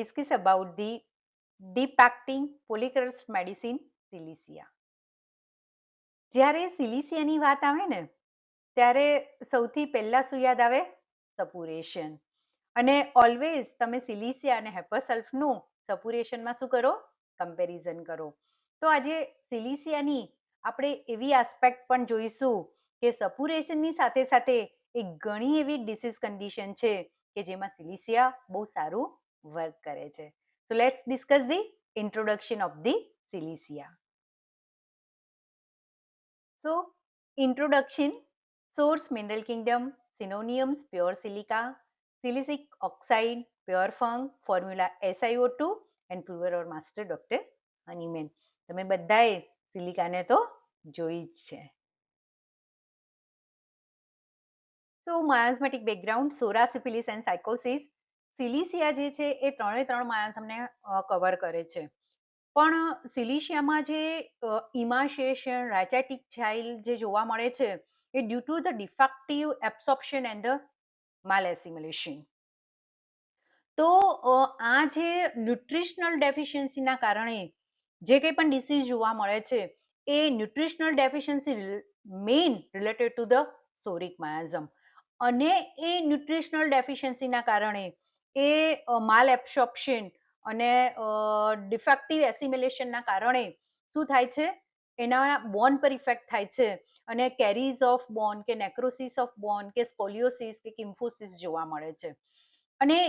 discuss about the deep-acting polycrust medicine, સિલિસિયા. જ્યારે સિલિસિયાની વાત આવે ને ત્યારે સૌથી પહેલા શું યાદ આવે? સપુરેશન. અને ઓલવેઝ તમે સિલિસિયા અને હેપરસલ્ફનું સપુરેશનમાં શું કરો? કમ્પેરિઝન કરો. તો આજે સિલિસિયાની આપણે એવી આસ્પેક્ટ પણ જોઈશું કે સપુરેશનની સાથે સાથે એક ઘણી એવી ડિસીઝ કન્ડિશન છે કે જેમાં સિલિસિયા બહુ સારું વર્ક કરે છે. So let's discuss the introduction of the Silesia. So introduction, source mineral kingdom, synonyms pure silica, silicic oxide, pure fung, formula SiO2 and prover or master Dr. Honeyman. તમે બધાએ સિલિકાને તો જોઈ જ છે. So miasmatic background, psora, syphilis and psychosis. સિલિસિયા જે છે એ ત્રણ માયાસમને cover કરે છે. પણ સિલિશિયામાં જે ઇમાશિએશન, રાચેટિક છાઇલ જે જોવા મળે છે એ due to the defective absorption and malassimilation. તો આ જે ન્યુટ્રિશનલ ડેફિશિયન્સીના કારણે જે કંઈ પણ ડિસીઝ જોવા મળે છે એ nutritional deficiency main related to the psoric miasm. અને એ ન્યુટ્રિશનલ ડેફિશિયન્સીના કારણે એ માલ એબ્સોર્પ્શન અને ડિફેક્ટિવ એસિમ્યુલેશનના કારણે શું થાય છે? એના બોન પર ઇફેક્ટ થાય છે અને કેરીઝ ઓફ બોન કે નેક્રોસિસ ઓફ બોન કે સ્કોલિયોસિસ કે કિમ્ફોસિસ જોવા મળે છે. અને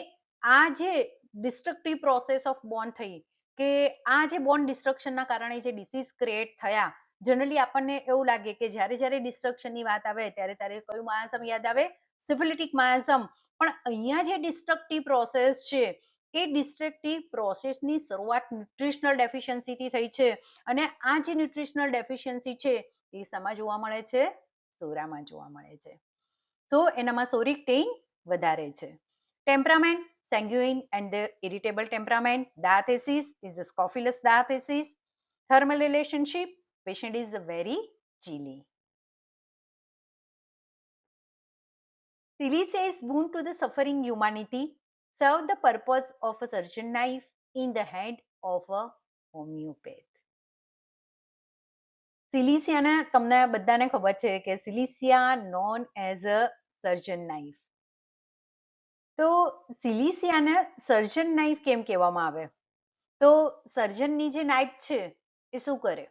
આ જે ડિસ્ટ્રક્ટિવ પ્રોસેસ ઓફ બોન થઈ કે આ જે બોન ડિસ્ટ્રક્શનના કારણે જે ડિસીઝ ક્રિએટ થયા, જનરલી આપણને એવું લાગે કે જ્યારે જ્યારે ડિસ્ટ્રક્શનની વાત આવે ત્યારે કયું માયાઝમ યાદ આવે? સિફિલિટિક માયાઝમ. પણ અહીંયા જે ડિસ્ટ્રક્ટિવ પ્રોસેસ છે એ ડિસ્ટ્રક્ટિવ પ્રોસેસની શરૂઆત ન્યુટ્રિશનલ ડેફિશિયન્સીથી થઈ છે અને આ જે ન્યુટ્રિશનલ ડેફિશિયન્સી છે એ શામાં જોવા મળે છે? સોરામાં જોવા મળે છે. તો એનામાં સોરિક ટેઇન વધારે છે. Temperament, sanguine and irritable temperament. Diathesis is the Scophilus diathesis. Thermal relationship, patient is very chilly. Silesia is boon to the suffering humanity, serve the purpose of a surgeon knife in the hand of a homeopath. સિલિસિયાને તમને બધાને ખબર છે કે Silicea known as a surgeon knife. તો સિલિસિયાને સર્જન knife કેમ કહેવામાં આવે? તો સર્જનની જે નાઇફ છે એ શું કરે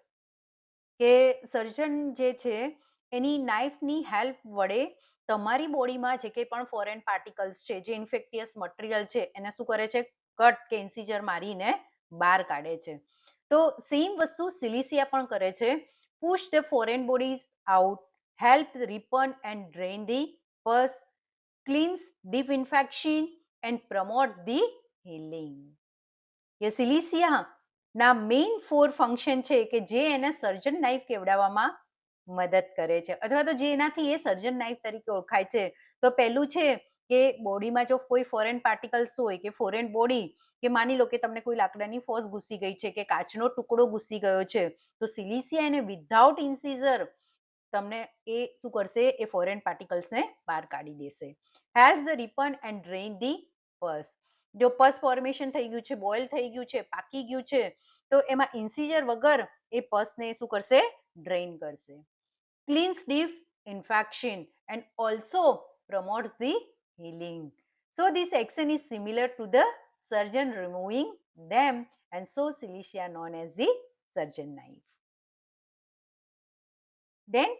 કે સર્જન જે છે એની નાઇફની હેલ્પ વડે તમારી બોડીમાં જે કંઈ પણ ફોરેન પાર્ટિકલ્સ છે, જે ઇન્ફેક્ટિયસ મટીરિયલ છે એને શું કરે છે? કટ કે ઇન્સિજર મારીને બહાર કાઢે છે. તો સેમ વસ્તુ સિલિસિયા પણ કરે છે. Push the foreign bodies out, help ripen and drain the pus, cleanse deep infection and promote the healing. એ સિલિસિયાના મેઇન 4 ફંક્શન છે કે જે એને સર્જન નાઇફ કેવડાવવામાં મદદ કરે છે અથવા તો જેનાથી એ સર્જન નાઇફ તરીકે ઓળખાય છે. તો પહેલું છે કે બોડીમાં જો કોઈ ફોરેન પાર્ટિકલ્સ હોય કે ફોરેન બોડી કે માની લો કે તમને કોઈ લાકડાની ફોસ ઘૂસી ગઈ છે કે કાચનો ટુકડો ઘૂસી ગયો છે તો સિલિસિયા એને વિધાઉટ ઇન્સિઝર તમને એ શું કરશે? એ ફોરેન પાર્ટિકલ્સને બહાર કાઢી દેશે. Help the ripen and drain the pus. જો પસ ફોર્મેશન થઈ ગયું છે, બોઇલ થઈ ગયું છે, પાકી ગયું છે તો એમાં ઇન્સિજર વગર એ પસને શું કરશે? ડ્રેઇન કરશે. Cleanse deep infection and also promotes the healing. So this action is similar to the surgeon removing them and so Silesia known as the surgeon knife. Then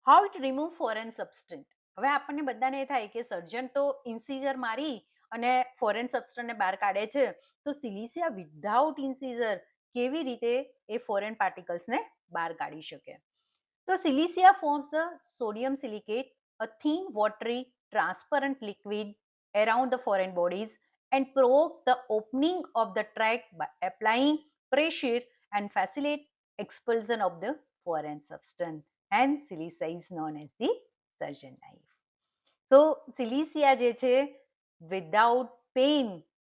how it remove foreign substance. હવે આપણને બધાને એ થાય કે સર્જન તો ઇન્સિજર મારી અને foreign સબસ્ટન્સને બહાર કાઢે છે તો સિલિસિયા વિધાઉટ ઇન્સિજર કેવી રીતે એ ફોરેન પાર્ટિકલ્સને બહાર કાઢી શકે? તો સિલિસિયા forms the sodium silicate, a thin watery transparent liquid around the foreign bodies and provoke the opening of the tract by applying pressure and facilitate expulsion of the foreign substance. And Silesia is known as the surgeon knife. So સિલિસિયા જે છે without pain,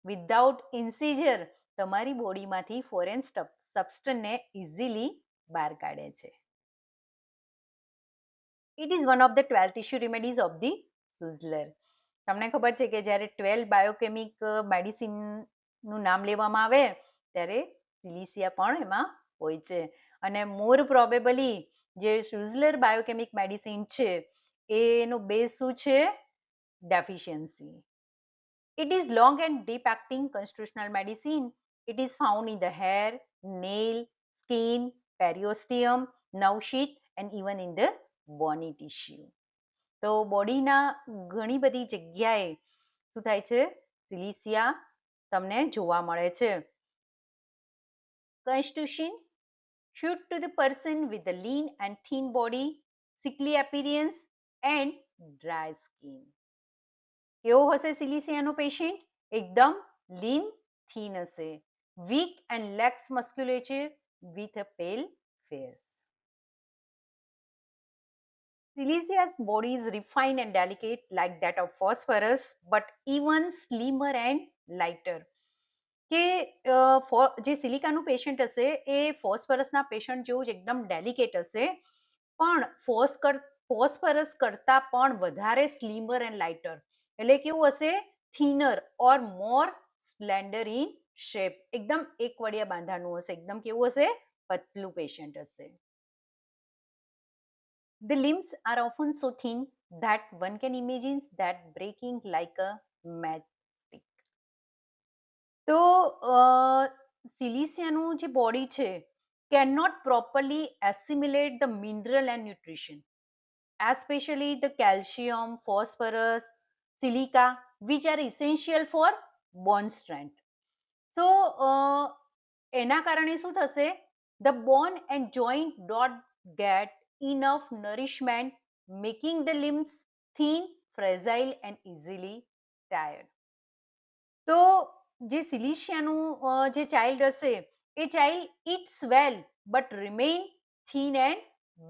without ઇન્સિજર તમારી બોડીમાંથી foreign સબસ્ટન્સને easily બહાર કાઢે છે. It is one of the 12 tissue remedies of the Suzzler. તમને ખબર છે કે જ્યારે 12 બાયોકેમિક મેડિસિન નું નામ લેવામાં આવે ત્યારે સિલિસિયા પણ એમાં હોય છે. અને મોર પ્રોબેબલી જે શુઝલર બાયોકેમિક મેડિસિન છે એનો બેઝ શું છે? Deficiency. It is long and deep acting constitutional medicine. It is found in the hair, nail, skin, periosteum, nerve sheath and even in the bony tissue. તો બોડીના ઘણી બધી જગ્યાએ શું થાય છે? સિલિસિયા તમને જોવા મળે છે. Constitution should to the person with a lean and thin body, sickly appearance and dry skin. કેવો હશે સિલિસિયાનો પેશન્ટ? એકદમ લીન થીન હશે. Weak and lax musculature with a pale face. Silicia's body is refined and delicate like that of phosphorus, but even slimmer and lighter. કે જે સિલિકાનું patient હશે એ ફોસ્ફરસના patient જેવું જ એકદમ ડેલિકેટ હશે, પણ ફોસ્ફરસ કરતા પણ વધારે સ્લીમર એન્ડ લાઇટર, એટલે કેવું હશે? થીનર ઓર મોર સ્પ્લેન્ડર ઇન શેપ, એકદમ એક વડિયા બાંધાનું હશે, એકદમ કેવું હશે? પતલું પેશન્ટ હશે. The limbs are often so thin that one can imagine that breaking like a matchstick. તો સિલિસિયાનું જે બોડી છે cannot properly assimilate the mineral and nutrition, especially the calcium, phosphorus, silica, which are essential for bone strength. So એના કારણે શું થશે? The bone and joint don't get enough nourishment, making the limbs thin, fragile and easily tired. તો જે સિલિસિયાનું જે child હશે એ child eats well but remain thin and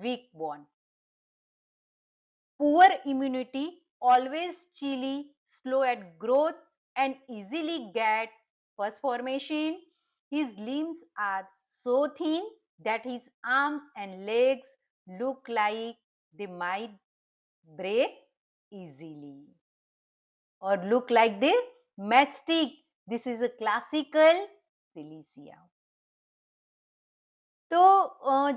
weak bone. Poor immunity, always chilly, slow at growth and easily get pus formation. His limbs are so thin that his arms and legs look like they might break easily or look like the matchstick. This is a classical silicea. તો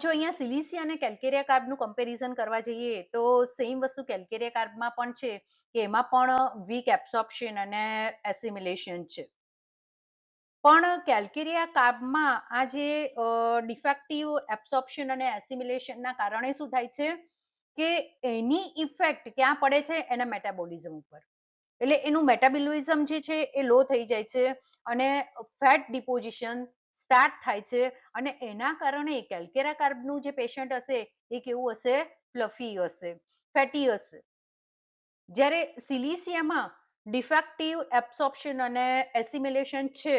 જો અહીંયા સિલિસિયા અને calcarea કાર્બનું comparison કરવા જઈએ તો same વસ્તુ calcarea કાર્બમાં પણ છે કે એમાં પણ વીક એબ્સોર્પ્શન અને એસિમિલેશન છે. પણ કેલ્કેરિયા કાર્બમાં આ જે ડિફેક્ટિવ એબ્સોર્પ્શન અને એસિમિલેશનના કારણે શું થાય છે કે એની ઇફેક્ટ ક્યાં પડે છે? એના મેટાબોલિઝમ ઉપર. એટલે એનું મેટાબોલિઝમ જે છે એ લો થઈ જાય છે અને ફેટ ડિપોઝિશન સ્ટાર્ટ થાય છે અને એના કારણે કેલ્કેરિયા કાર્બનું જે પેશન્ટ હશે એ કેવું હશે? ફ્લફી હશે, ફેટી હશે. જ્યારે સિલિસિયામાં ડિફેક્ટિવ એબ્સોર્પ્શન અને એસિમિલેશન છે,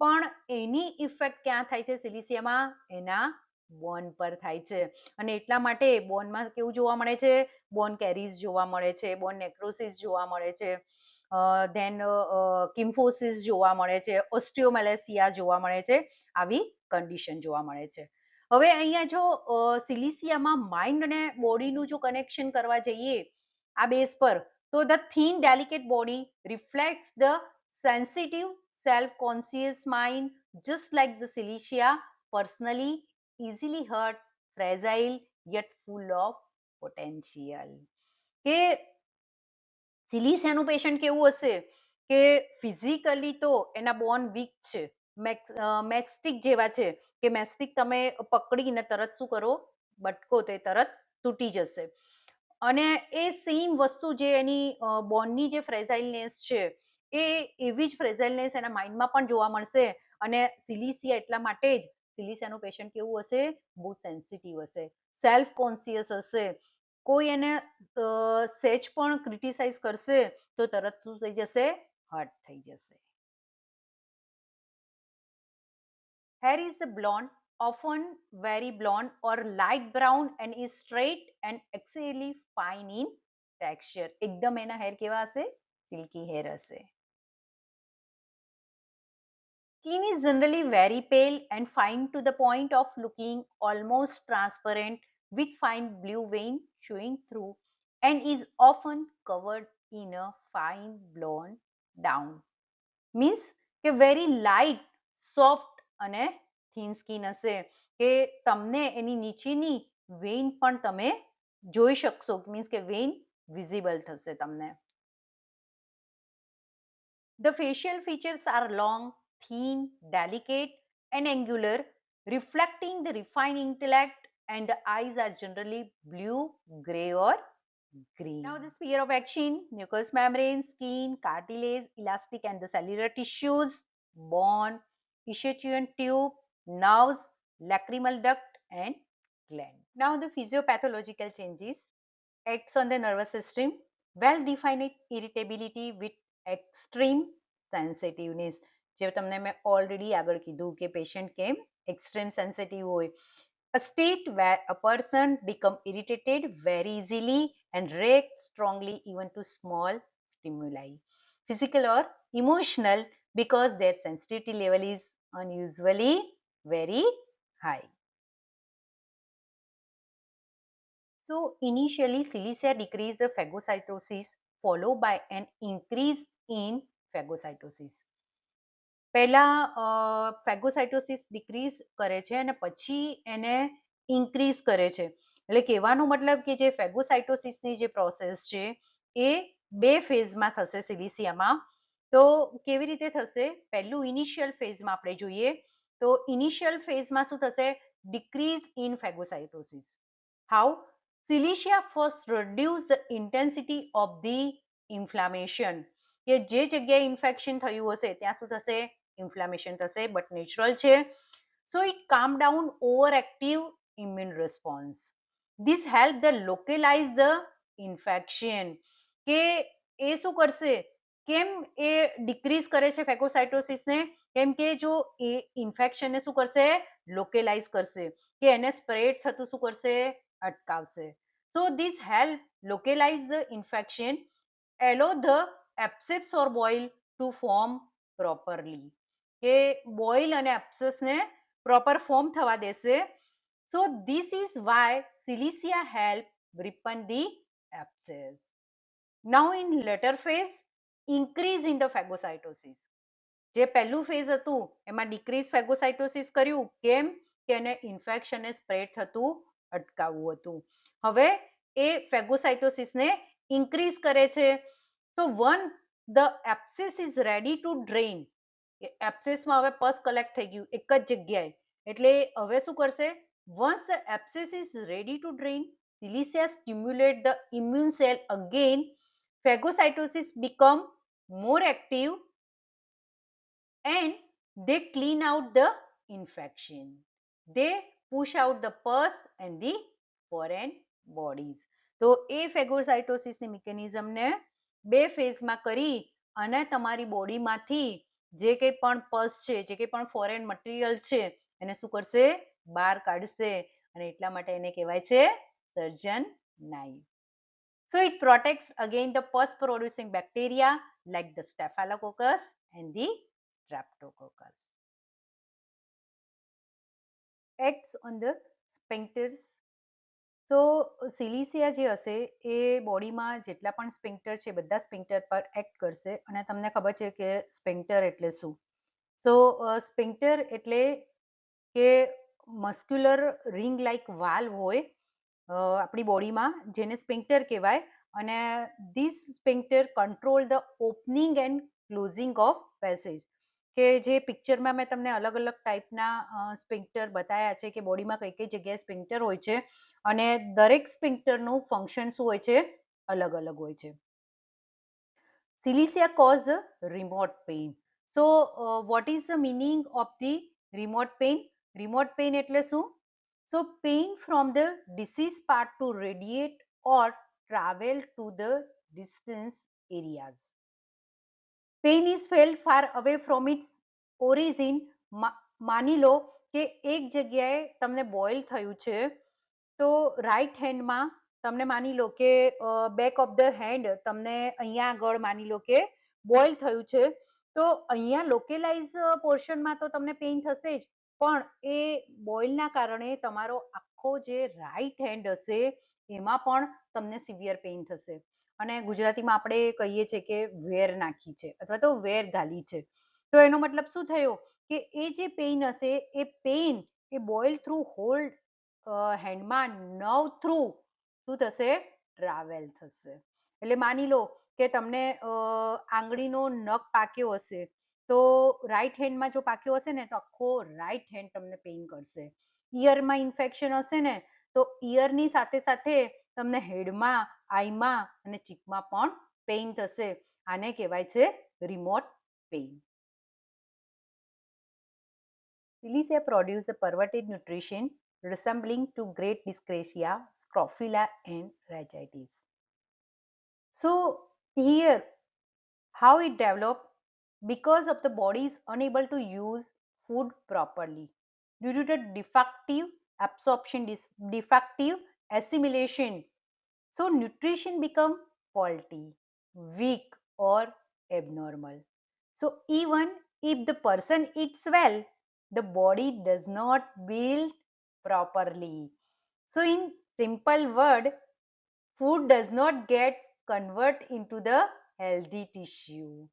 પણ એની ઇફેક્ટ ક્યાં થાય છે સિલિસિયામાં? એના બોન પર થાય છે અને એટલા માટે બોનમાં કેવું જોવા મળે છે? બોન કેરીઝ જોવા મળે છે, બોન નેક્રોસિસ જોવા મળે છે, ધેન કિમ્ફોસિસ જોવા મળે છે, ઓસ્ટિયોમેલેસિયા જોવા મળે છે, આવી કન્ડિશન જોવા મળે છે. હવે અહીંયા જો સિલિસિયામાં માઇન્ડ અને બોડીનું જો કનેક્શન કરવા જઈએ આ બેઝ પર, તો the thin delicate body રિફ્લેક્ટ્સ the sensitive self-conscious mind, just like the Cilicia, personally, easily hurt, fragile, yet full of potential. કે સિલિસિયાનું પેશન્ટ કેવું હશે કે ફિઝિકલી તો એના બોન વીક છે, મેક્સ્ટિક જેવા છે કે મેસ્ટિક તમે પકડીને તરત શું કરો? બટકો તે તરત તૂટી જશે. અને એ સેમ વસ્તુ જે એની બોનની જે ફ્રેઝાઇલનેસ છે એ એવી જ ફ્રેઝાઇલનેસ એના માઇન્ડમાં પણ જોવા મળશે. અને સિલિસિયા એટલા માટે જ સિલિસિયાનું પેશન્ટ કેવું હશે? બહુ સેન્સિટિવ હશે, સેલ્ફ કોન્શિયસ હશે. કોઈ એને સેજ પણ ક્રિટિસાઇઝ કરશે તો તરત શું થઈ જશે? હર્ટ થઈ જશે. Hair is the blonde, often very blonde or light brown and is straight and extremely fine in texture. એકદમ એના હેર કેવા હશે? સિલ્કી હેર હશે. Skin is generally very pale and fine to the point of looking almost transparent with fine blue vein showing through and is often covered in a fine blonde down. Means કે very light, soft અને thin skin હશે, કે તમને એની નીચેની Wien પણ તમે જોઈ શકશો, મીન્સ કે વેઇન વિઝિબલ થશે તમને. The facial features are long, thin, delicate, and angular, reflecting the refined intellect, and the eyes are generally blue, gray, or green. Now, the sphere of action: mucous membrane, skin, cartilage, elastic, and the cellular tissues, bone, ischion tube, nerves, lacrimal duct, and gland. Now, the physiopathological changes acts on the nervous system, well defined irritability with extreme sensitiveness. જે તમને મેં already આગળ કીધું કે patient કેમ extreme sensitive હોય. A state where a person become irritated very easily and react strongly even to small stimuli, physical or emotional, because their sensitivity level is unusually very high. So initially, Cilicia decrease the phagocytosis, followed by an increase in phagocytosis. પહેલા ફેગોસાઇટોસિસ decrease કરે છે અને પછી એને increase કરે છે. એટલે કહેવાનો મતલબ કે જે ફેગોસાઇટોસિસની જે પ્રોસેસ છે એ બે ફેઝમાં થશે સિલિસિયામાં. તો કેવી રીતે થશે? પહેલું ઇનિશિયલ ફેઝમાં આપણે જોઈએ તો ઇનિશિયલ ફેઝમાં શું થશે? Decrease in phagocytosis. How? Cilicia first reduce the intensity of the inflammation. કે જે જગ્યાએ ઇન્ફેક્શન થયું હશે ત્યાં શું થશે? ઇન્ફ્લામેશન થશે, બટ નેચરલ છે. So it calm down overactive immune response. This help the localise the infection. કે એ શું કરશે? કેમ એ ડિક્રીઝ કરે છે ફેગોસાઇટોસિસને? કેમ કે જો એ ઇન્ફેક્શનને શું કરશે? લોકલાઇઝ કરશે, કે એને સ્પ્રેડ થતું શું કરશે? અટકાવશે. So this help localize the infection, allow the abscess or boil to form properly. કે બોઇલ અને એબ્સેસને પ્રોપર ફોર્મ થવા દેશે. So this is why Cilicia help ripen the abscess. Now in later phase, increase in the phagocytosis. જે પહેલું phase હતું એમાં decrease ફેગોસાઇટોસિસ કર્યું. કેમ? કે એને ઇન્ફેક્શનને સ્પ્રેડ થતું અટકાવવું હતું. હવે એ ફેગોસાઇટોસિસને ઇન્ક્રીઝ કરે છે. તો once the abscess is ready to drain. એબ્સેસમાં હવે પસ કલેક્ટ થઈ ગયું એક જ જગ્યાએ, એટલે હવે શું કરશે? Once the abscess is ready to drain, Cilicia stimulate the immune cell again. Phagocytosis become more active and they clean out the infection. They push out the pus and the foreign bodies. તો એ ફેગોસાઇટોસિસની મિકેનિઝમને બે ફેઝમાં કરી અને તમારી બોડીમાંથી જે કંઈ પણ પસ છે, જે કંઈ પણ ફોરેન મટીરિયલ છે એને શું કરશે? બહાર કાઢશે. અને એટલા માટે એને કહેવાય છે સર્જન knife. So it protects against the pus producing bacteria like the Staphylococcus and the Streptococcus. Acts on the sphincters. So સિલિસિયા જે હશે એ બોડીમાં જેટલા પણ સ્પિન્ક્ટર છે બધા સ્પિન્ક્ટર પર એક્ટ કરશે. અને તમને ખબર છે કે સ્પિન્ક્ટર એટલે શું? સો સ્પિન્ક્ટર એટલે કે મસ્ક્યુલર રિંગ લાઇક વાલ્વ હોય આપણી બોડીમાં, જેને સ્પિન્ક્ટર કહેવાય. અને this sphincter control the opening and closing of passage. કે જે પિક્ચરમાં મેં તમને અલગ અલગ ટાઈપના સ્પિન્ક્ટર બતાવ્યા છે કે બોડીમાં કઈ કઈ જગ્યાએ સ્પિન્ક્ટર હોય છે અને દરેક સ્પિન્ક્ટરનું ફંક્શન શું હોય છે? અલગ અલગ હોય છે. Cilicia cause remote pain. So what is the meaning of the remote pain? Remote pain એટલે શું? So pain from the diseased part to radiate or travel to the distance areas. Pain is felt far away from its origin. માની લો કે એક જગ્યાએ તમને boil થયું છે, તો રાઈટ હેન્ડમાં તમને માની લો કે બેક ઓફ ધ હેન્ડ તમને અહીંયા આગળ માની લો કે બોઇલ થયું છે, તો અહીંયા લોકેલાઇઝ પોર્શનમાં તો તમને પેઇન થશે જ, પણ એ બોઇલના કારણે તમારો આખો જે રાઈટ હેન્ડ હશે એમાં પણ તમને સિવિયર પેઇન થશે. અને ગુજરાતીમાં આપણે કહીએ છીએ કે વેર નાખી છે અથવા તો વેર ઘાલી છે. તો એનો મતલબ શું થયો કે એ જે પેઇન હશે એ પેઇન એ બોઇલ થ્રુ હોલ હેન્ડમાં નર્વ થ્રુ શું થશે ટ્રાવેલ થશે. એટલે માની લો કે તમને આંગળીનો નખ પાક્યો હશે તો રાઈટ હેન્ડમાં જો પાક્યો હશે ને તો આખો રાઈટ હેન્ડ તમને પેઇન કરશે. ઇયરમાં ઇન્ફેક્શન હશે ને તો ઇયરની સાથે સાથે તમને હેડમાં, આઈમાં અને ચીકમાં પણ પેઇન થશે. આને કહેવાય છે remote pain. Silicea produce a perverted nutrition resembling to great dyscrasia, scrofula and rachitis. So here how it developed, because of the body is unable to use food properly due to the defective absorption, defective assimilation. So nutrition become faulty, weak or abnormal. So even if the person eats well, the body does not build properly. So in simple word, food does not get convert into the healthy tissue.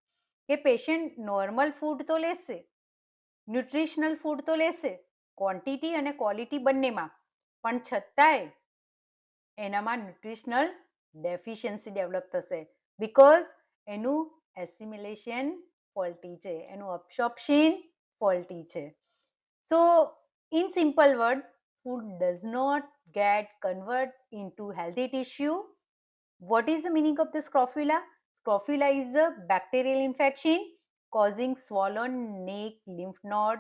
કે patient normal food તો લેશે, nutritional food તો લેશે, quantity અને quality બંનેમાં, પણ છતાંય એનામાં ન્યુટ્રિશનલ ડેફિશિયન્સી ડેવલપ થશે બીકોઝ એનું એસિમિલેશન ફોલ્ટી છે, એનું અબ્સોર્પ્શન ફોલ્ટી છે. સો in simple word, food does not get convert into healthy tissue. What is the meaning of the scrofula? Scrofula is a bacterial infection causing swollen neck lymph node,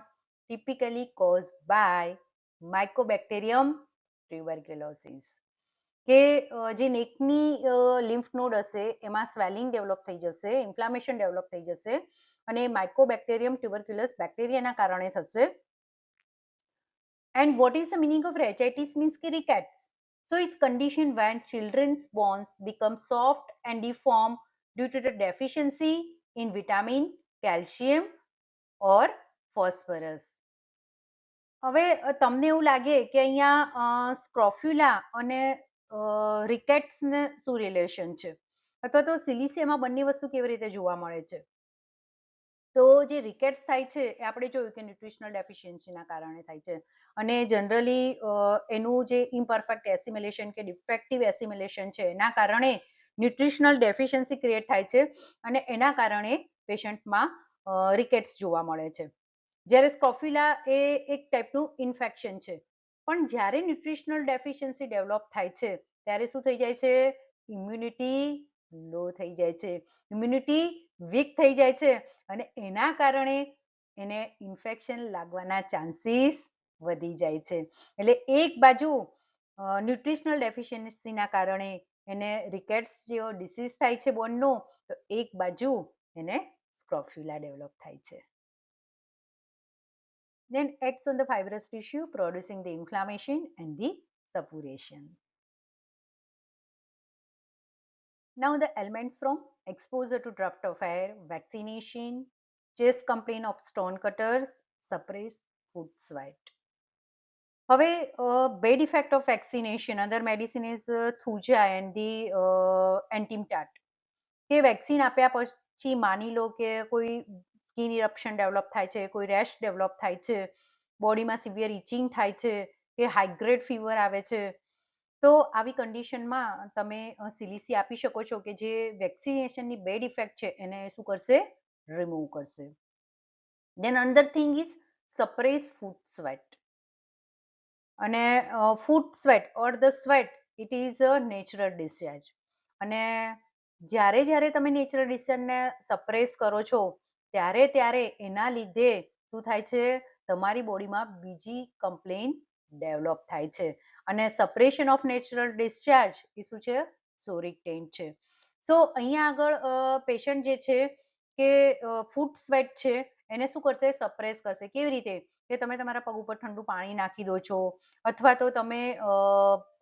typically caused by Mycobacterium tuberculosis. કે જે નેકની lymph node હશે એમાં swelling develop થઈ જશે, inflammation develop થઈ જશે અને માઇકોબેક્ટેરિયમ ટ્યુબરક્યુલસ બેક્ટેરિયાના કારણે થશે. And what is the meaning of rachitis? Means rickets. So it's condition when children's bones become soft and deformed due to the deficiency in vitamin, calcium or phosphorus. હવે તમને એવું લાગે કે અહીંયા સ્ક્રોફ્યુલા અને રિકેટ્સ ને શું રિલેશન છે અથવા તો સિલિસિયામાં બંને વસ્તુ કેવી રીતે જોવા મળે છે? તો જે રિકેટ્સ થાય છે એ આપણે જોયું કે ન્યુટ્રિશનલ ડેફિશિયન્સીના કારણે થાય છે અને જનરલી એનું જે ઇમ્પરફેક્ટ એસિમિલેશન કે ડિફેક્ટિવ એસિમિલેશન છે એના કારણે ન્યુટ્રિશનલ ડેફિશિયન્સી ક્રિએટ થાય છે અને એના કારણે પેશન્ટમાં રિકેટ્સ જોવા મળે છે. જ્યારે સ્કોફ્યુલા એ એક ટાઈપનું ઇન્ફેક્શન છે, પણ જ્યારે ન્યુટ્રિશનલ ડેફિશિયન્સી ડેવલપ થાય છે ત્યારે શું થઈ જાય છે? ઇમ્યુનિટી લો થઈ જાય છે, ઇમ્યુનિટી વીક થઈ જાય છે અને એના કારણે એને ઇન્ફેક્શન લાગવાના ચાન્સીસ વધી જાય છે. એટલે એક બાજુ ન્યુટ્રિશનલ ડેફિશિયન્સીના કારણે એને રિકેટ્સ જેવો ડિસીઝ થાય છે બોનનો, તો એક બાજુ એને સ્ક્રોફ્યુલા ડેવલપ થાય છે. Then acts on the fibrous tissue, producing the inflammation and the suppuration. Now the elements from exposure to draft of air, vaccination, chest complaint of stone cutters, suppressed food sweat. હવે bad effect of vaccination, other medicine is Thuja and the Antimtat. કે vaccine આપ્યા પછી માની લો કે કોઈ skin ઇરપ્શન develop થાય છે, કોઈ રેશ ડેવલપ થાય છે, બોડીમાં સિવિયર ઇચિંગ થાય છે કે હાઈગ્રેડ ફીવર આવે છે, તો આવી કન્ડિશનમાં તમે સિલિસી આપી શકો છો કે જે વેક્સિનેશનની બેડ ઇફેક્ટ છે એને શું કરશે? રિમૂવ કરશે. Then another thing is suppress foot sweat. અને foot sweat or the sweat it is a natural discharge. અને જ્યારે જ્યારે તમે નેચરલ ડિસ્ચાર્જને સપ્રેસ કરો છો ત્યારે એના લીધે શું થાય છે? તમારી બોડીમાં બીજી કમ્પ્લેન ડેવલપ થાય છે અને સપ્રેશન ઓફ નેચરલ ડિસ્ચાર્જ એ શું છે? સોરિક ટેન્ટ છે. સો અહીંયા આગળ પેશન્ટ જે છે કે ફૂડ સ્વેટ છે એને શું કરશે? સપ્રેસ કરશે. કેવી રીતે? કે તમે તમારા પગ ઉપર ઠંડુ પાણી નાખી દો છો અથવા તો તમે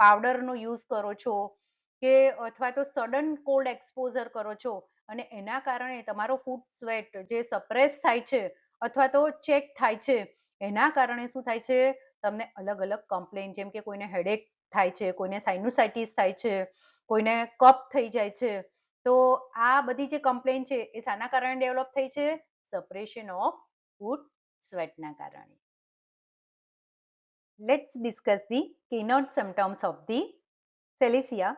પાવડરનો યુઝ કરો છો કે અથવા તો સડન કોલ્ડ એક્સપોઝર કરો છો અને એના કારણે તમારો ફૂડ સ્વેટ જે સપ્રેસ થાય છે અથવા તો ચેક થાય છે, એના કારણે શું થાય છે? તમને અલગ અલગ કમ્પ્લેન, જેમ કે કોઈને હેડેક થાય છે, કોઈને સાઇનોસાઇટિસ થાય છે, કોઈને કફ થઈ જાય છે. તો આ બધી જે કમ્પ્લેન છે એ શાના કારણે ડેવલપ થઈ છે? સપરેશન ઓફ ફૂડ સ્વેટના કારણે. Let's discuss the keynote symptoms of the Celiacia.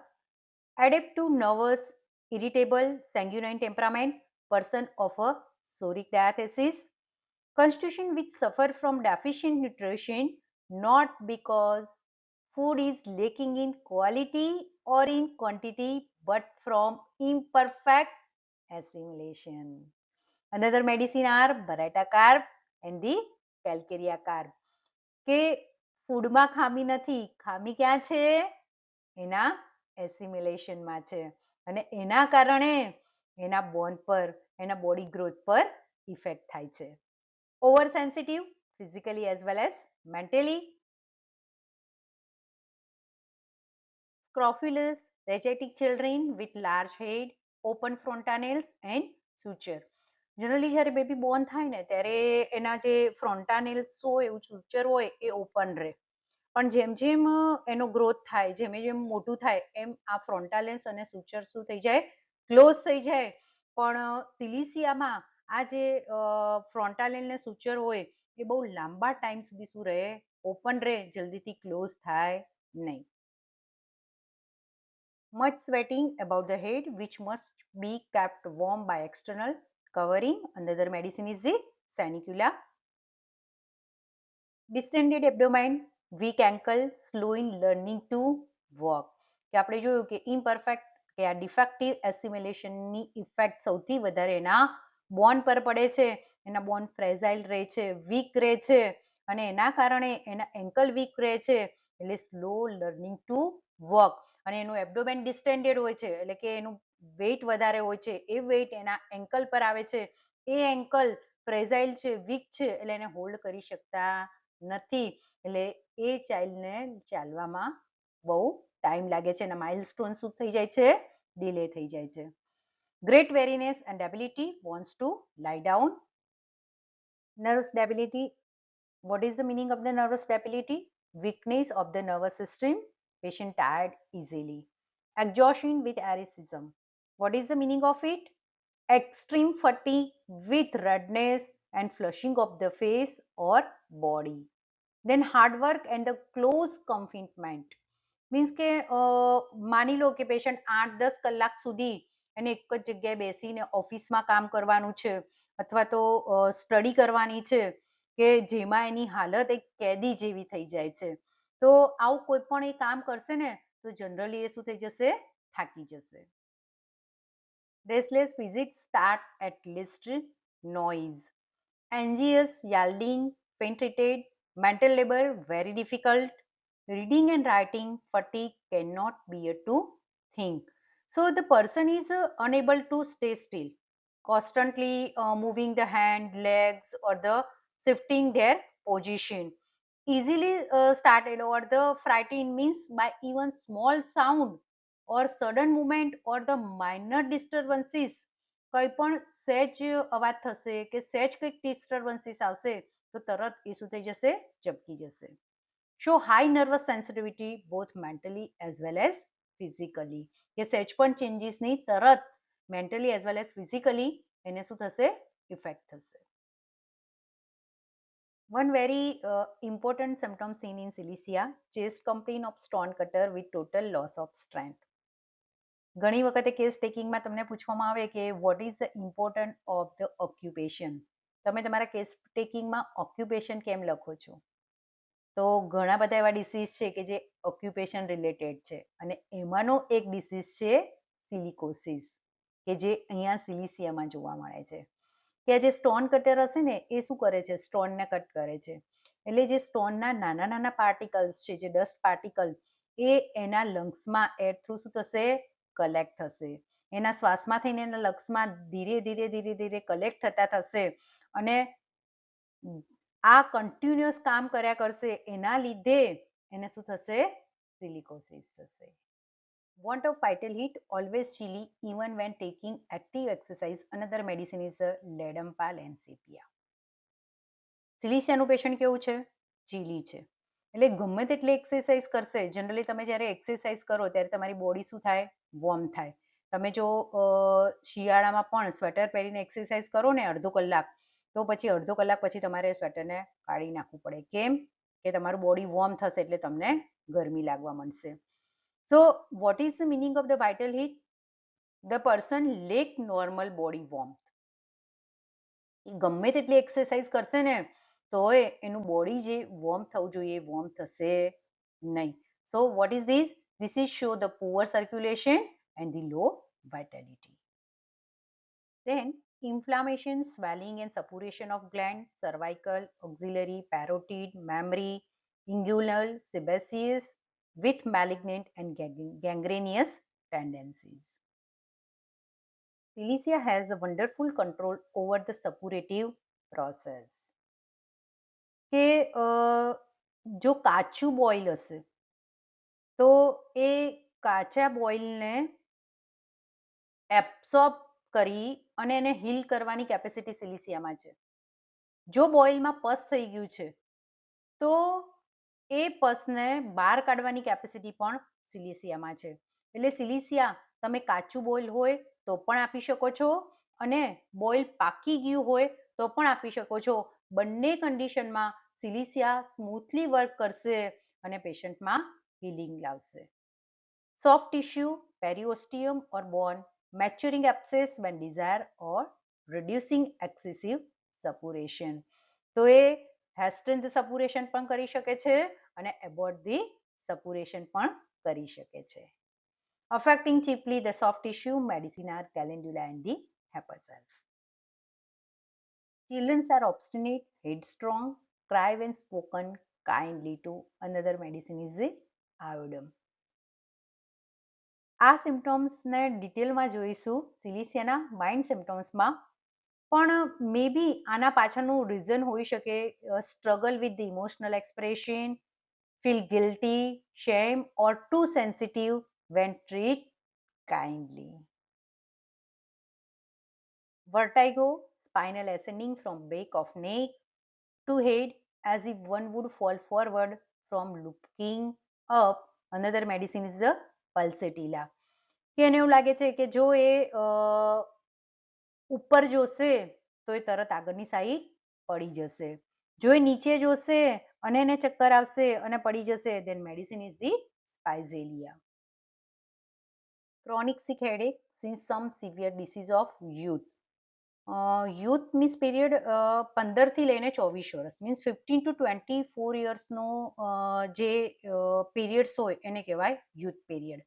Adapt to nervous, irritable, sanguine temperament, person of a psoriatic diathesis, constitution which suffer from deficient nutrition not because food is lacking in quality or in quantity but from imperfect assimilation. Another medicine are Barata carb and the Calcarea carb. કે ફૂડમાં ખામી નથી, ખામી ક્યાં છે? એના એસિમિલેશનમાં છે અને એના કારણે એના બોન પર, એના બોડી ગ્રોથ પર ઇફેક્ટ થાય છે. Over sensitive physically as well as mentally. Scrofulous, rhegetic children with large head, open frontanels and suture. Generally જ્યારે બેબી બોર્ન થાય ને ત્યારે એના જે ફ્રોન્ટાનેલ્સ હોય, એવું સુચર હોય એ ઓપન રહે. પણ જેમ જેમ એનો ગ્રોથ થાય, જેમ જેમ મોટું થાય એમ આ ફ્રોન્ટાલેન્સ અને સુચર શું થઈ જાય? ક્લોઝ થઈ જાય. પણ સિલિસિયામાં આ જે ફ્રોન્ટાલેન ને સુચર હોય એ બહુ લાંબા ટાઈમ સુધી શું રહે? ઓપન રહે, જલ્દીથી ક્લોઝ થાય નહીં. Much sweating about the head which must be kept warm by external covering. Another medicine is the Sanicula. Distended abdomen, weak ankle, slow in learning to walk. કે આપણે જોયું કે imperfect કે આ ડિફેક્ટિવ એસિમિલેશનની ઇફેક્ટ સૌથી વધારે એના બોન પર પડે છે. એના બોન ફ્રેજાઇલ રહે છે, વીક રહે છે અને એના કારણે એના એન્કલ વીક રહે છે, એટલે સ્લો લર્નિંગ ટુ વોક. અને એનું એબ્ડોમેન ડિસ્ટેન્ડેડ હોય છે, એટલે કે એનું વેઇટ વધારે હોય છે, એ વેઇટ એના એન્કલ પર આવે છે, એ એન્કલ ફ્રેજાઇલ છે, વીક છે, એટલે એને હોલ્ડ કરી શકતા નથી, એટલે એ ચાઇલ્ડને ચાલવામાં બહુ ટાઈમ લાગે છે, એના માઇલસ્ટોન શું થઈ જાય છે? ડિલે થઈ જાય છે. Great weariness and debility, wants to lie down. Nerve stability. What is the meaning of the nervous stability? Weakness of the nervous system, patient tired easily. Exhaustion with erythema. What is the meaning of it? Extreme fatigue with redness and flushing of the face or body. Then hard work and the close confinement. Means કે માની લો કે patient 8-10 કલાક સુધી એને એક જ જગ્યાએ બેસીને ઓફિસમાં કામ કરવાનું છે અથવા તો સ્ટડી કરવાની છે કે જેમાં એની હાલત એક કેદી જેવી થઈ જાય છે. તો આવું કોઈ પણ એ કામ કરશે ને તો જનરલી એ શું થઈ જશે? થાકી જશે. Restless visits start at least noise. Anxious, yielding, faint-hearted, mental labor very difficult. Reading and writing fatigue, cannot bear to think. So the person is unable to stay still, constantly moving the hand, legs, or the shifting their position. Easily started or the frightened means by even small sound or sudden movement or the minor disturbances. કંઈ પણ સહેજ અવાજ થશે કે સહેજ કંઈક disturbances આવશે તો તરત એ શું થઈ જશે? ઝબકી જશે. Show high nervous sensitivity both mentally as well as physically. કે સહેજ પણ ચેન્જીસ નહીં, તરત mentally as well as physically એને શું થશે? ઇફેક્ટ થશે. One very important symptom seen in Celiacia, chest complaint of stone cutter with total loss of strength. ઘણી વખતે કેસ ટેકિંગમાં તમને પૂછવામાં આવે કે vote is the important of the occupation. તમે તમારા કેસ ટેકિંગમાં ઓક્યુપેશન કેમ લખો છો? તો ઘણા બધા એવા ડિસીઝ છે કે જે ઓક્યુપેશન રિલેટેડ છે અને એમાંનો એક ડિસીઝ છે સિલિકોસિસ કે જે અહીંયા સિલિસિયામાં જોવા મળે છે. કે જે સ્ટોન કટર હશે ને એ શું કરે છે? સ્ટોનને કટ કરે છે. એટલે જે સ્ટોનના નાના નાના પાર્ટિકલ્સ છે, જે ડસ્ટ પાર્ટિકલ, એ એના લંગ્સમાં એર થ્રુ શું થશે? કલેક્ટ થશે. એના શ્વાસમાં થઈને એના લંગ્સમાં ધીરે ધીરે ધીરે ધીરે કલેક્ટ થતા થશે અને આ કન્ટિન્યુઅસ કામ કર્યા કરશે, એના લીધે એને શું થશે? સિલિકોસિસ થશે. Want of vital heat, always chilly even when taking active exercise. Another medicine is Ledempal and sepia. સિલિસિયાનું પેશન્ટ કેવું છે? ચીલી છે. એટલે ગમે તેટલી એક્સરસાઇઝ કરશે, જનરલી તમે જ્યારે એક્સરસાઇઝ કરો ત્યારે તમારી બોડી શું થાય? વોર્મ થાય. તમે જો શિયાળામાં પણ સ્વેટર પહેરીને એક્સરસાઇઝ કરો ને અડધો કલાક, તો પછી અડધો કલાક પછી તમારે સ્વેટરને કાઢી નાખવું પડે. કેમ? કે તમારું બોડી વોર્મ થશે એટલે તમને ગરમી લાગવા માંડશે. So what is the meaning of the vital heat? The person lack normal body warm. ગમે તેટલી એક્સરસાઇઝ કરશે ને તોય એનું બોડી જે વોર્મ થવું જોઈએ વોર્મ થશે નહીં. સો what is this? This is show the poor circulation and the low vitality. Then inflammation, swelling and suppuration of gland, cervical, axillary, parotid, mammary, inguinal, sebaceous with malignant and gangrenous tendencies. Cilicia has a wonderful control over the suppurative process. કે જો કાચું boil હશે તો એ કાચા બોઇલને absorb કરી અને એને heel કરવાની કેપેસિટી સિલિસિયામાં છે. જો બોઇલમાં પસ થઈ ગયું છે તો એ પસને બહાર કાઢવાની કેપેસિટી પણ સિલિસિયામાં છે. એટલે સિલિસિયા તમે કાચું બોઇલ હોય તો પણ આપી શકો છો અને બોઇલ પાકી ગયું હોય તો પણ આપી શકો છો. બંને કન્ડિશનમાં સિલિસિયા સ્મૂથલી વર્ક કરશે અને પેશન્ટમાં હીલિંગ લાવશે. Soft tissue, periosteum or bone, maturing abscess when desired or reducing excessive suppuration. તો એ hasten the suppuration પણ કરી શકે છે અને abort the suppuration પણ કરી શકે છે. Affecting chiefly the soft tissue, medicinal calendula and the HEPA cells. Children are obstinate, headstrong, cry when spoken kindly to. Another medicine is the iodine. આ સિમ્ટમ્સને ડિટેલમાં જોઈશું સિલિસિયાના માઇન્ડ સિમ્ટમ્સમાં, પણ મે બી આના પાછળનું રીઝન હોઈ શકે struggle with the emotional expression, feel guilty, shame or too sensitive when treat kindly. Vertigo, spinal ascending from back of neck to head as if one would fall forward from looking up. Another medicine is the pulsatilla. કે એને એવું લાગે છે કે જો એ ઉપર જોશે તો એ તરત આગળની સાઈડ પડી જશે. જો એ નીચે જોશે અને એને ચક્કર આવશે અને પડી જશે, then medicine is the spizellia. Chronic sick headache since some severe disease of youth. youth means period 15 થી લઈને 24 વર્ષ means 15 to 24 yearsનો જે periods હોય એને કહેવાય youth period.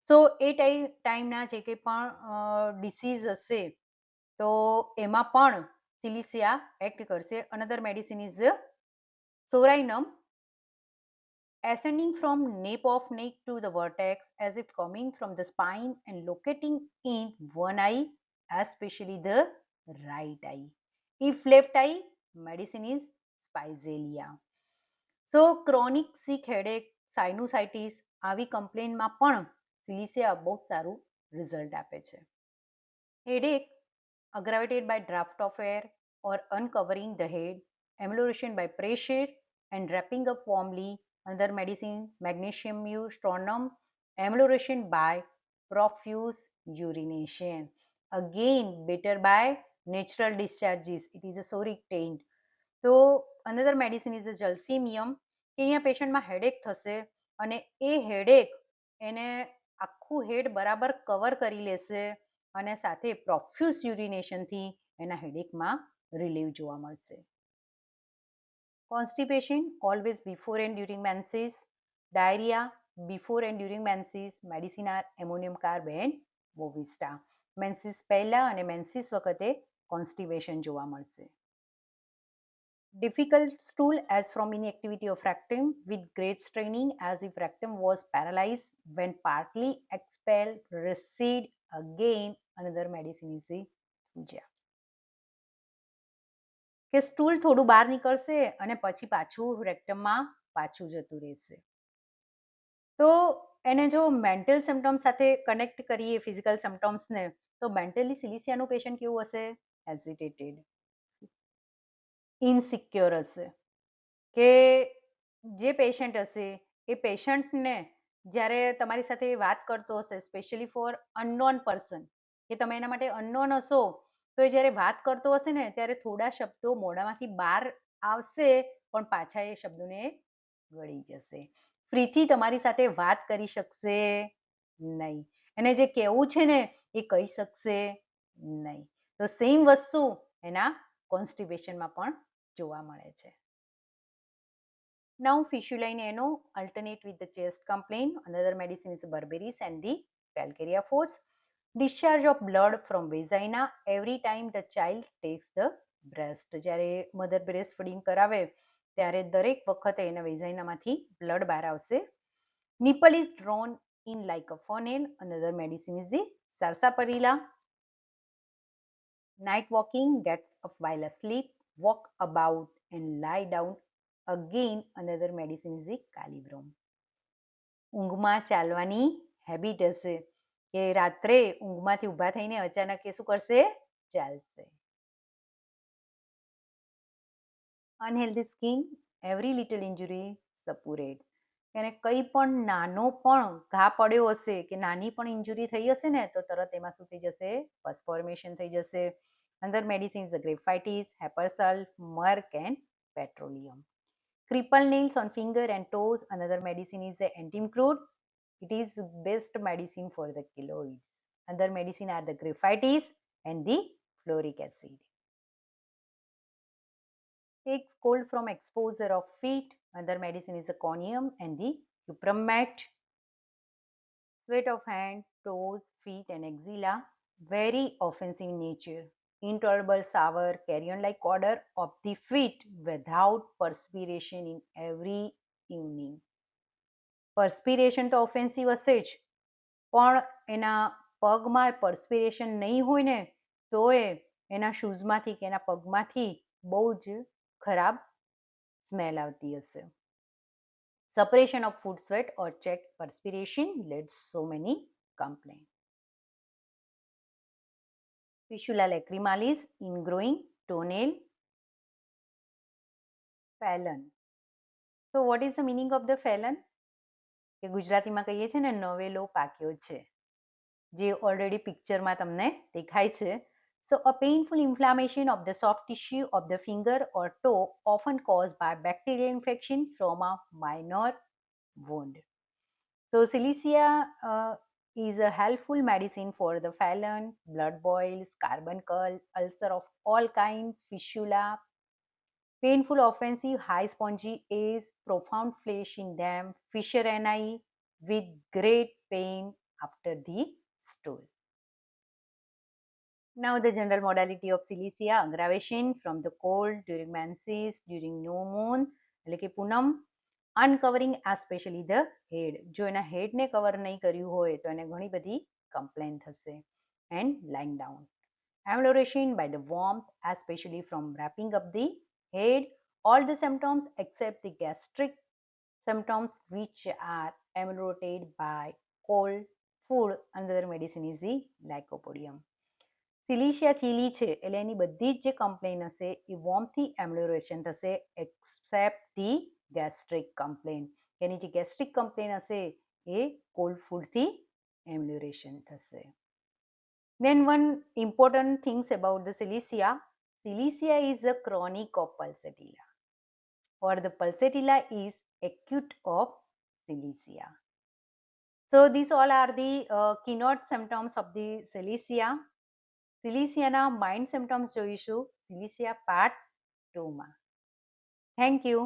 તો એ ટાઈમના જે કંઈ પણ ડિસીઝ હશે તો એમાં પણ સિલિસિયા એક્ટ કરશે. Another medicine is psorinum, ascending from nape of neck to the vertex as if coming from the spine and locating in one eye, especially the right eye. If left eye, medicine is spizellia. So chronic sick headache, sinusitis આવી કમ્પ્લેનમાં પણ સિલિસિયા બહુ સારું result આપે છે. Headache aggravated by draft of air or uncovering the head, amelioration by pressure and wrapping up warmly. Another medicine, magnesium strontium, amelioration by profuse urination. Again, better by natural discharges. It is a soric taint. So another medicine is the jalsemium. કે અહીંયા પેશન્ટમાં headache થશે અને એ headache એને આખું હેડ બરાબર cover કરી લેશે અને સાથે પ્રોફ્યુઝ યુરિનેશનથી એના હેડેકમાં રિલીવ જોવા મળશે. Constipation always before and during menses, diarrhea before and during menses, medicine are ammonium carbide, Bovista. Menses પહેલા અને મેન્સિસ વખતે કોન્સ્ટિપેશન જોવા મળશે. Difficult stool as from inactivity of rectum with great straining as if rectum was paralyzed when partly expelled, recede again. Another medicine is the Thuja. કે stool થોડું બહાર નીકળશે અને પછી પાછું રેક્ટમમાં પાછું જતું રહેશે. તો એને જો મેન્ટલ સિમ્ટમ્સ સાથે કનેક્ટ કરીએ ફિઝિકલ સિમ્ટમ્સને તો મેન્ટલી સિલિસિયાનું પેશન્ટ કેવું હશે? હેઝિટેટેડ, ઇનસિક્યોર હશે. કે જે પેશન્ટ હશે એ પેશન્ટને જ્યારે તમારી સાથે વાત કરતો હશે, સ્પેશિયલી ફોર અનનોન પર્સન, કે તમે એના માટે અનનોન હશો, તો એ જ્યારે વાત કરતો હશે ને ત્યારે થોડા શબ્દો મોઢામાંથી બહાર આવશે પણ પાછા એ શબ્દોને ગળી જશે. ફ્રીથી તમારી સાથે વાત કરી શકશે નહીં. એને જે કહેવું છે ને એ કહી શકશે નહીં. તો સેમ વસ્તુ એના કોન્સ્ટિપેશનમાં પણ જોવા મળે છે. Now fistula in ano alternate with the chest complaint. Another medicine is berberis and the calcarea force. Discharge of blood from vagina every time the child takes the breast. જ્યારે મધર બ્રેસ્ટ ફીડિંગ કરાવે ત્યારે દરેક વખતે એના વેજાઇનામાંથી blood બહાર આવશે. Nipple is drawn in like a funnel. Another medicine is the sarsaparilla. Night walking, gets up while asleep, walk about and lie down. Again, another medicine is the calibrom. ઊંઘમાં ચાલવાની habit હશે કે રાત્રે ઊંઘમાંથી ઊભા થઈને અચાનક એ શું કરશે? ચાલશે. Unhealthy skin, every little injury suppurate. એને કંઈ પણ નાનો પણ ઘા પડ્યો હશે કે નાની પણ ઇન્જુરી થઈ હશે ને તો તરત એમાં શું થઈ જશે? પસ ફોર્મેશન થઈ જશે. અંદર medicine is graphites, hepar sulph, merc and petroleum. Cripple nails on finger and toes. Another medicine is the antimicrote. It is best medicine for the keloids. Other medicine are the graphitis and the fluoric acid. Takes cold from exposure of feet. Other medicine is the conium and the cuprum mat. Sweat of hand, toes, feet and axilla. Very offensive in nature. Intolerable sour carrion-like odor of the feet without perspiration in every evening. પરસ્પિરેશન તો offensive હશે જ, પણ એના પગમાં પરસ્પિરેશન નહીં હોય ને તો એના શૂઝમાંથી કે એના પગમાંથી બહુ જ ખરાબ સ્મેલ આવતી હશે. Separation of foot sweat or check perspiration leads so many complaints. Fistula lacrimalis, ingrowing toenail. Phalon. So what is the meaning of the phalon? કે ગુજરાતીમાં કહીએ છીએ ને નવેલો પાક્યો છે, જે ઓલરેડી પિક્ચરમાં તમને દેખાય છે. So a painful inflammation of the soft tissue of the finger or toe often caused by bacterial infection from a minor wound. So Cilicia is a helpful medicine for the phalon, blood boils, carbuncle, ulcer of all kinds, fistula, painful, offensive, high spongy A's, profound flesh in them, fissure ani with great pain after the stool. Now the general modality of Cilicia, aggravation from the cold during menses, during new moon, એટલે કે પૂનમ. Uncovering especially the head. જો એના હેડને cover નહીં કર્યું હોય તો એને ઘણી બધી કમ્પ્લેન થશે. And lying down. Amelioration by the warmth, especially from wrapping up the head. All the symptoms except the gastric symptoms which are ameliorated by cold food. Another medicine is the lycopodium. સિલિશિયા chilli છે એટલે એની બધી જ જે complain હશે એ વોર્મથી એમ્બ્લોરેશન થશે accept the gastric complain. એની જે gastric complain હશે એ cold ફૂડથી એમ્બ્લોરેશન થશે. Then one important things about the Cilicia. Cilicia is a chronic of pulsatilla, or the pulsatilla is acute of Cilicia. So these all are the keynote symptoms of the Cilicia. સિલિસિયાના mind symptoms જોઈશું Silicea part 2માં. Thank you.